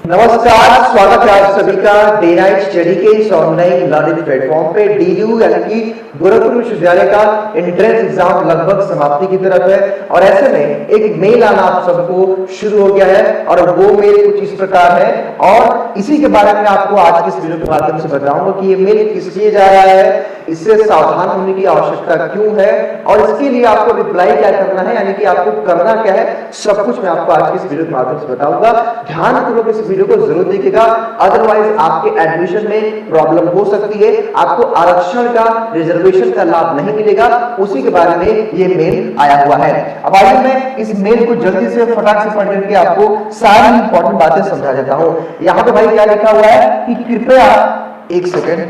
नमस्कार, स्वागत है आप सभी का डे नाइट स्टडी के इस ऑनलाइन लर्निंग प्लेटफॉर्म पे। डीयू यानी कि गोरखपुर विश्वविद्यालय का एंट्रेंस एग्जाम लगभग समाप्ति की तरफ है और ऐसे में एक मेल आना आप सबको शुरू हो गया है और वो मेल कुछ इस प्रकार है और इसी के बारे में आपको आज के इस वीडियो के माध्यम से बताऊंगा कि ये मेल किस लिए जा रहा है, इससे सावधान होने की आवश्यकता क्यों है और इसके लिए आपको रिप्लाई क्या करना है, यानी कि आपको करना क्या है, सब कुछ मैं आपको आज के इस वीडियो के माध्यम से बताऊंगा। ध्यानपूर्वक इस वीडियो को जरूर देखिएगा, अदरवाइज आपके एडमिशन में प्रॉब्लम हो सकती है, आपको आरक्षण का रिजर्वेशन का लाभ नहीं मिलेगा। उसी के बारे में ये मेल आया हुआ है। अब आइए मैं इस मेल को जल्दी से फटाक से पढ़ करके आपको सारी इंपॉर्टेंट बातें समझा देता हूं। यहाँ पे भाई क्या लिखा हुआ है कि कृपया एक सेकेंड,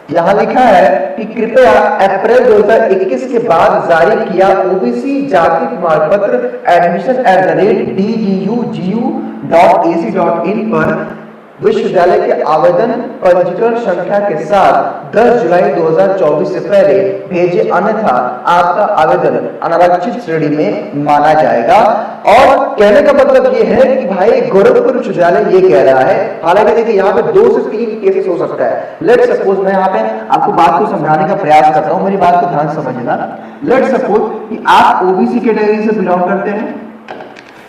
यहां लिखा है कि कृपया अप्रैल 2021 के बाद जारी किया ओबीसी जाति प्रमाण पत्र admission@dgu.ac.in पर विश्वविद्यालय के आवेदन पंजीकरण संख्या के साथ 10 जुलाई 2024 से पहले भेजे, अन्यथा आपका आवेदन अनारक्षित श्रेणी में माना जाएगा। और कहने का मतलब ये है कि भाई गोरखपुर विश्वविद्यालय ये कह रहा है, हालांकि देखिए यहाँ पे 2 से 3 केसेस हो सकता है। लेट सपोज मैं यहाँ पे आपको बात को समझाने का प्रयास करता हूँ, मेरी बात को ध्यान से समझना। लेट सपोज कि आप ओबीसी कैटेगरी से बिलोंग करते हैं,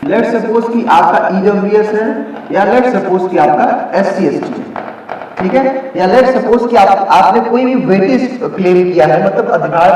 लेट सपोज कि आपका ईडब्ल्यूएस है, या लेट सपोज कि आपका एससी एसटी, ठीक है, या लेट सपोज कि आपने कोई भी वेटेज क्लेम किया है, मतलब अधिकार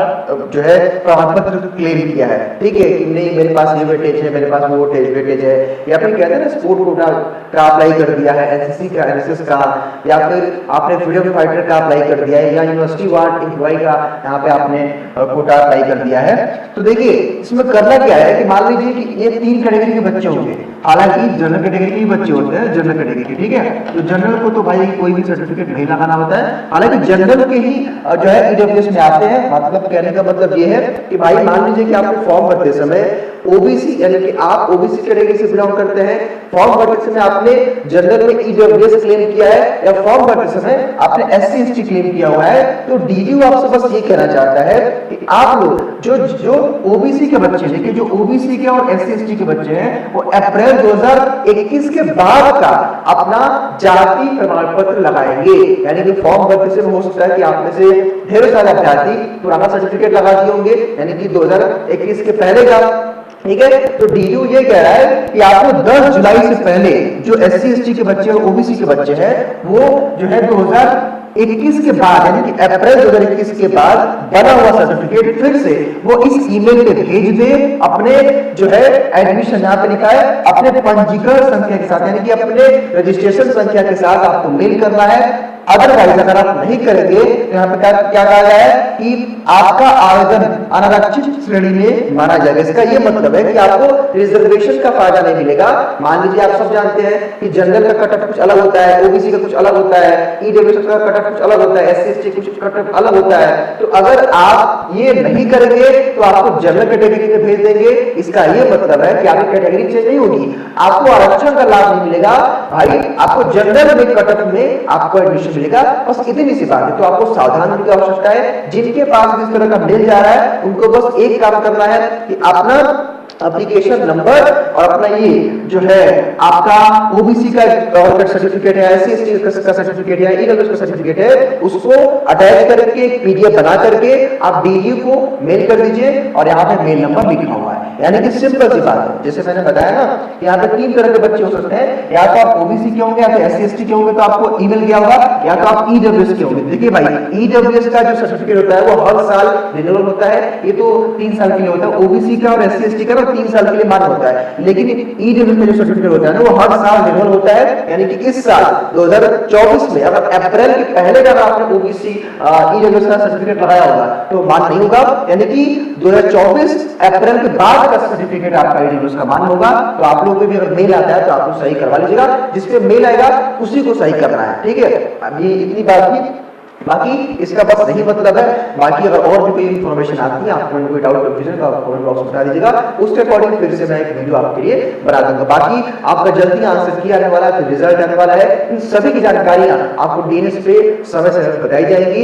जो है प्रमाण पत्र क्लेम किया है, ठीक है, कि नहीं मेरे पास ये वेटेज है, मेरे पास वो वेटेज है, या फिर कहते हैं ना स्पोर्ट कोटा का अप्लाई कर दिया है, एनसीसी का, एनएसएस का, या फिर आपने फ्रीडम फाइटर का अप्लाई कर दिया है, या यूनिवर्सिटी वार्ड एम्प्लॉय का यहाँ पे आपने कोटा अप्लाई कर दिया है। तो देखिए इसमें करना क्या है कि मान लीजिए कि ये 3 कैटेगरी के बच्चे होंगे, हालांकि जनरल कैटेगरी के बच्चे होते हैं, जनरल कैटेगरी के, ठीक है। तो जनरल को तो भाई कोई भी सर्टिफिकेट नहीं लगाना होता है, हालांकि जनरल के ही जो है ईडब्ल्यूएस में आते हैं। मतलब कहने का मतलब ये है कि भाई मान लीजिए कि आपने फॉर्म भरते समय ओबीसी यानी कि आप ओबीसी कैटेगरी से बिलोंग करते हैं, फॉर्म भरते समय आपने जनरल में ईडब्ल्यूएस क्लेम किया है या फॉर्म भरते समय आपने एससी एसटी क्लेम किया हुआ है, तो डीयू आपसे बस ये कहना चाहता है कि आप लोग जो ओबीसी के बच्चे, देखिए जो ओबीसी के और एससी एसटी के बच्चे हैं, वो अप्रैल 2021 के बाद का अपना जाति प्रमाण पत्र लगाएंगे। यानी कि फॉर्म भरते समय हो सकता है कि आप में से ढेर सारे अभ्यर्थी पुराना सर्टिफिकेट लगा दिए होंगे, यानी कि 2021 के पहले का, ठीक है। तो डीयू ये कह रहा है कि आपको 10 जुलाई से पहले जो एससी एसटी के बच्चे और ओबीसी के बच्चे हैं, वो जो है 2021 के बाद यानी कि अप्रैल 2021 के बाद बना हुआ सर्टिफिकेट फिर से वो इस ईमेल पे भेज दे, अपने जो है एडमिशन, यहाँ पे लिखा है अपने पंजीकरण संख्या के साथ, यानी कि अपने रजिस्ट्रेशन संख्या के साथ आपको मेल करना है। अदरवाइज अगर आप नहीं करेंगे तो यहाँ पे क्या कहा गया है कि आपका आवेदन अनारक्षित श्रेणी में माना जाएगा। इसका ये मतलब है कि आपको रिजर्वेशन का फायदा नहीं मिलेगा। मान लीजिए आप सब जानते हैं कि जनरल का कटऑफ कुछ अलग होता है, ओबीसी का कुछ अलग होता है, ईडब्ल्यूएस का कटऑफ कुछ अलग होता है, एससी एसटी कुछ कटऑफ अलग होता है। तो अगर आप ये नहीं करेंगे तो आपको जनरल कैटेगरी में भेज देंगे। इसका ये मतलब है कि आपकी कैटेगरी चेंज नहीं होगी, आपको आरक्षण का लाभ नहीं मिलेगा भाई, आपको जनरल में कटऑफ में आपको एडमिशन मिलेगा। बस इतनी सी बात है, तो आपको सावधान होने की आवश्यकता है। जिनके पास इस तरह का मेल जा रहा है उनको बस एक काम करना है कि अपना एप्लीकेशन नंबर और अपना ये जो है आपका ओबीसी का सर्टिफिकेट है, एससी एसटी का सर्टिफिकेट है, ईडब्ल्यूएस का सर्टिफिकेट है, उसको अटैच करके एक पीडीएफ बना करके आप डीयू को मेल कर दीजिए और यहाँ पे मेल नंबर लिखा हुआ है। यानी कि सिंपल सी बात है, जैसे मैंने बताया ना, यहाँ पे 3 तरह के बच्चे हो सकते हैं, या तो आप ओबीसी के होंगे, या तो एससी एसटी के होंगे तो आपको ईमेल गया होगा, या तो आप ईडब्ल्यूएस के होंगे। देखिए भाई ईडब्ल्यूएस का जो सर्टिफिकेट होता है वो हर साल रिन्यूअल होता है, ये तो 3 साल के लिए होता है। ओबीसी का और एससी एसटी का 3 साल के लिए मान्य होता है, लेकिन ईडब्ल्यूएस का जो सर्टिफिकेट होता है ना वो हर साल रिन्यूअल होता है। यानी कि इस साल 2024 में अगर अप्रैल के पहले का आपने ओबीसी ईडब्ल्यूएस का सर्टिफिकेट लगाया होगा तो मान्य नहीं होगा, यानी कि 2024 अप्रैल के बाद का सर्टिफिकेट आपका ईडब्ल्यूएस का मान्य होगा। तो आप लोगों को भी अगर मेल आता है तो आप लोग सही करवा लीजिएगा, जिसपे मेल आएगा उसी को सही करना है, ठीक है। अब ये इतनी बात थी, बाकी इसका बस यही मतलब है। बाकी अगर और भी कोई इंफॉर्मेशन आती है, आपको कोई डाउट कंफ्यूजन तो आप कमेंट बॉक्स में बता दीजिएगा, उसके अकॉर्डिंग फिर से मैं एक वीडियो आपके लिए बना दूंगा। बाकी आपका जल्दी आंसर किया आने वाला है, फिर रिजल्ट आने वाला है, इन सभी की जानकारियां आपको डीएनएस पे समय से बताई जाएगी।